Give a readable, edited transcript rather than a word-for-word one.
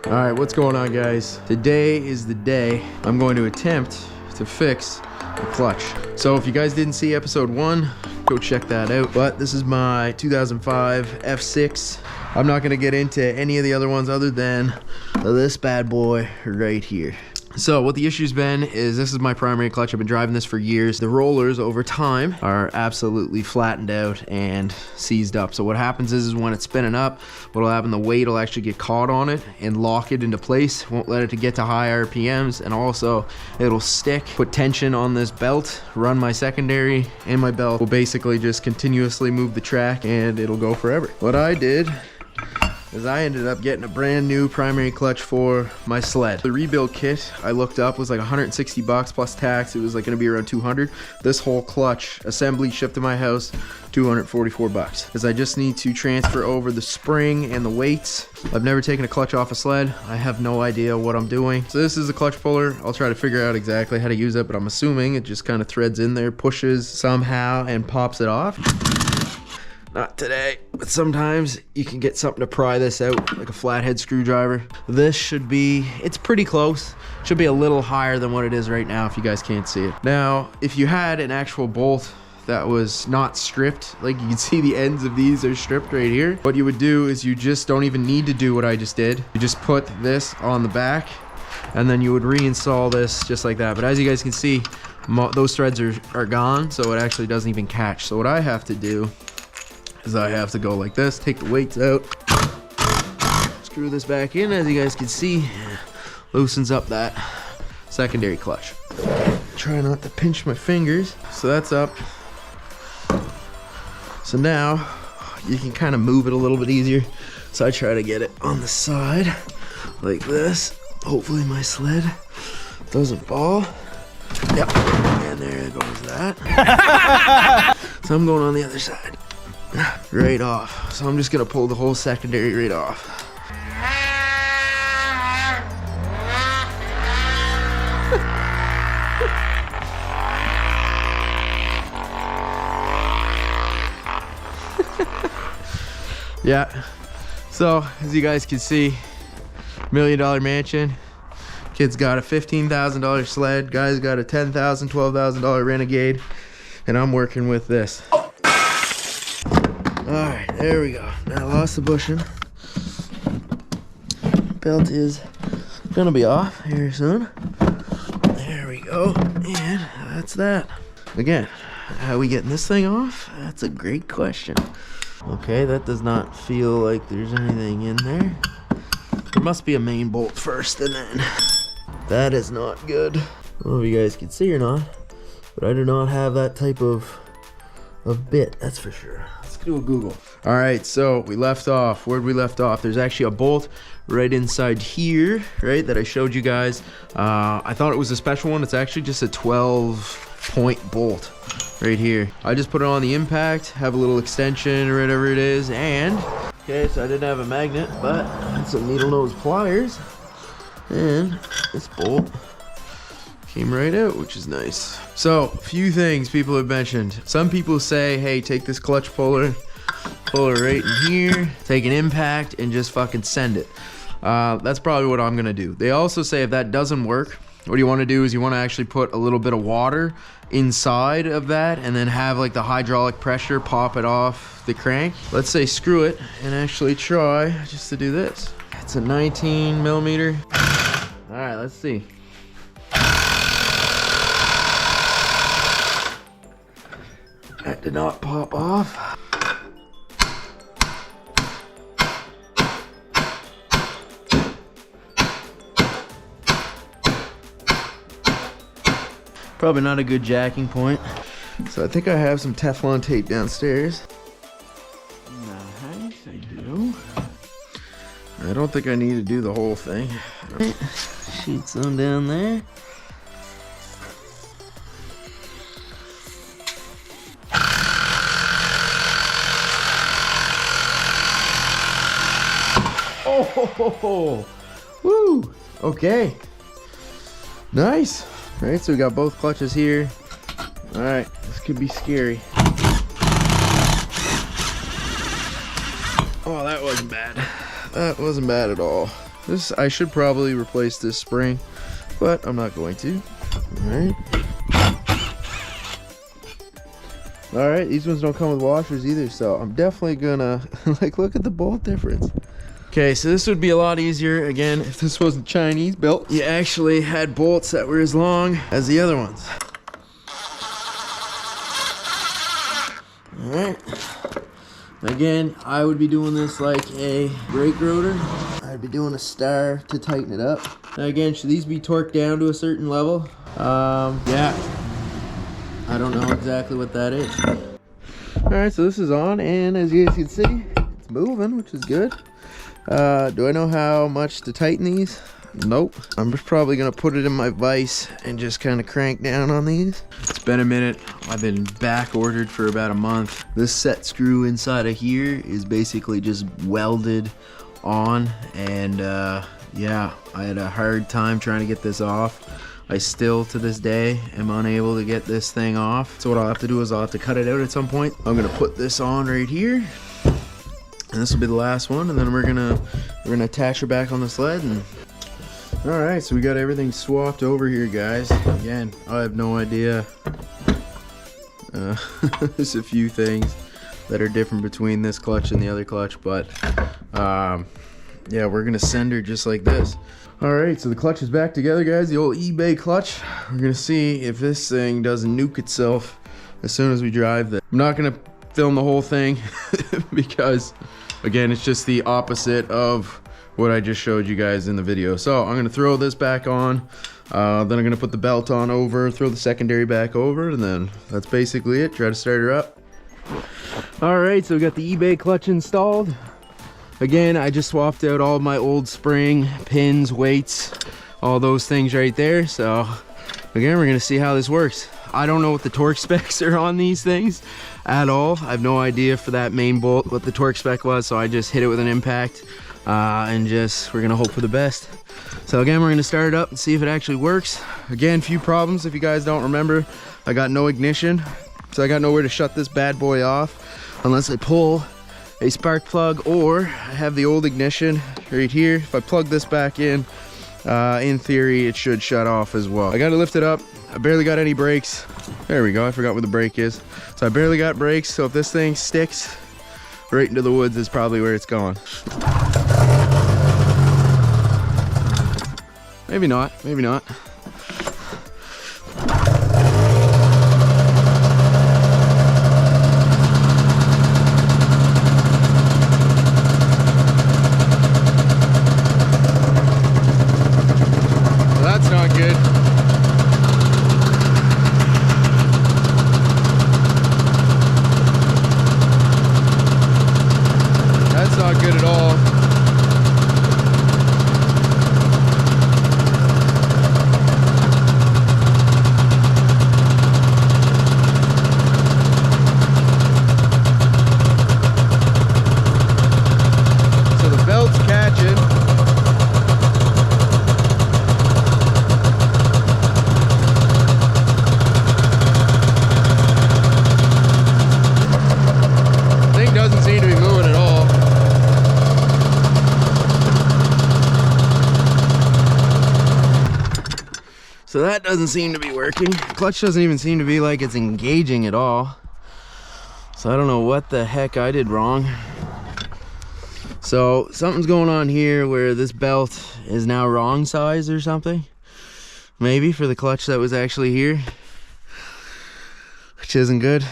All right, what's going on, guys? Today is the day I'm going to attempt to fix the clutch. So if you guys didn't see episode 1, go check that out. But this is my 2005 F6. I'm not gonna get into any of the other ones other than this bad boy right here. So what the issue's been is this is my primary clutch. I've been driving this for years. The rollers over time are absolutely flattened out and seized up. So what happens is when it's spinning up, what'll happen, the weight will actually get caught on it and lock it into place. Won't let it to get to high RPMs, and also it'll stick, put tension on this belt, run my secondary, and my belt will basically just continuously move the track and it'll go forever. What I did is I ended up getting a brand new primary clutch for my sled. The rebuild kit I looked up was like 160 bucks plus tax. It was like gonna be around 200. This whole clutch assembly shipped to my house, 244 bucks. Because I just need to transfer over the spring and the weights. I've never taken a clutch off a sled. I have no idea what I'm doing. So this is a clutch puller. I'll try to figure out exactly how to use it, but I'm assuming it just kind of threads in there, pushes somehow, and pops it off. Not today, but sometimes you can get something to pry this out, like a flathead screwdriver. This should be, it's pretty close. Should be a little higher than what it is right now if you guys can't see it. Now, if you had an actual bolt that was not stripped, like you can see the ends of these are stripped right here, what you would do is you just don't even need to do what I just did. You just put this on the back and then you would reinstall this just like that. But as you guys can see, those threads are gone, so it actually doesn't even catch. So what I have to do is I have to go like this, take the weights out, screw this back in, as you guys can see, loosens up that secondary clutch. Try not to pinch my fingers. So that's up. So now you can kind of move it a little bit easier. So I try to get it on the side like this. Hopefully my sled doesn't fall. Yep, and there goes that. So I'm going on the other side. Right off. So I'm just gonna pull the whole secondary right off. Yeah. So as you guys can see, $1 million mansion. Kid's got a $15,000 sled. Guy's got a $10,000, $12,000 Renegade, and I'm working with this. Alright, there we go. Now I lost the bushing. Belt is gonna be off here soon. There we go. And that's that. Again, how are we getting this thing off? That's a great question. Okay, that does not feel like there's anything in there. There must be a main bolt first, and then that is not good. I don't know if you guys can see or not, but I do not have that type of bit, that's for sure. Do a Google. All right, so we left off. Where'd we left off? There's actually a bolt right inside here, right, that I showed you guys. I thought it was a special one. It's actually just a 12-point bolt right here. I just put it on the impact, have a little extension or whatever it is, and okay, so I didn't have a magnet, but I had some needle nose pliers, and this bolt came right out, which is nice. So, a few things people have mentioned. Some people say, hey, take this clutch puller, pull it right in here, take an impact, and just fucking send it. That's probably what I'm gonna do. They also say if that doesn't work, what you wanna do is you wanna actually put a little bit of water inside of that and then have like the hydraulic pressure pop it off the crank. Let's say screw it and actually try just to do this. It's a 19 millimeter. All right, let's see. That did not pop off. Probably not a good jacking point. So I think I have some Teflon tape downstairs. Nice, I do. I don't think I need to do the whole thing. Shoot some down there. Oh, woo, okay, nice. All right, so we got both clutches here. All right, this could be scary. Oh, that wasn't bad. That wasn't bad at all. This, I should probably replace this spring, but I'm not going to. All right, these ones don't come with washers either, so I'm definitely gonna like look at the bolt difference. Okay, so this would be a lot easier again if this wasn't Chinese built. You actually had bolts that were as long as the other ones. All right. Again, I would be doing this like a brake rotor. I'd be doing a star to tighten it up. Now again, should these be torqued down to a certain level? Yeah. I don't know exactly what that is. Alright, so this is on, and as you guys can see, it's moving, which is good. Do I know how much to tighten these? Nope. I'm just probably gonna put it in my vise and just kind of crank down on these. It's been a minute. I've been back ordered for about a month. This set screw inside of here is basically just welded on, and yeah, I had a hard time trying to get this off. I still to this day am unable to get this thing off. So what I'll have to do is I'll have to cut it out at some point. I'm gonna put this on right here, and this will be the last one, and then we're gonna attach her back on the sled. And all right, so we got everything swapped over here, guys. Again, I have no idea. There's a few things that are different between this clutch and the other clutch, but yeah, we're gonna send her just like this. All right, so the clutch is back together, guys. The old eBay clutch. We're gonna see if this thing doesn't nuke itself as soon as we drive this. I'm not gonna film the whole thing because, again, it's just the opposite of what I just showed you guys in the video. So I'm gonna throw this back on, then I'm gonna put the belt on over, throw the secondary back over, and then that's basically it. Try to start her up. All right, so we got the eBay clutch installed. Again, I just swapped out all of my old spring, pins, weights, all those things right there. So again, we're gonna see how this works. I don't know what the torque specs are on these things at all. I have no idea for that main bolt what the torque spec was, so I just hit it with an impact and we're gonna hope for the best. So again, we're gonna start it up and see if it actually works. Again, few problems if you guys don't remember. I got no ignition, so I got nowhere to shut this bad boy off unless I pull a spark plug, or I have the old ignition right here. If I plug this back in theory it should shut off as well. I gotta lift it up. I barely got any brakes. There we go, I forgot where the brake is. So I barely got brakes, so if this thing sticks right into the woods is probably where it's going. Maybe not, maybe not. So that doesn't seem to be working. Clutch doesn't even seem to be like it's engaging at all. So I don't know what the heck I did wrong. So something's going on here where this belt is now wrong size or something. Maybe for the clutch that was actually here, which isn't good.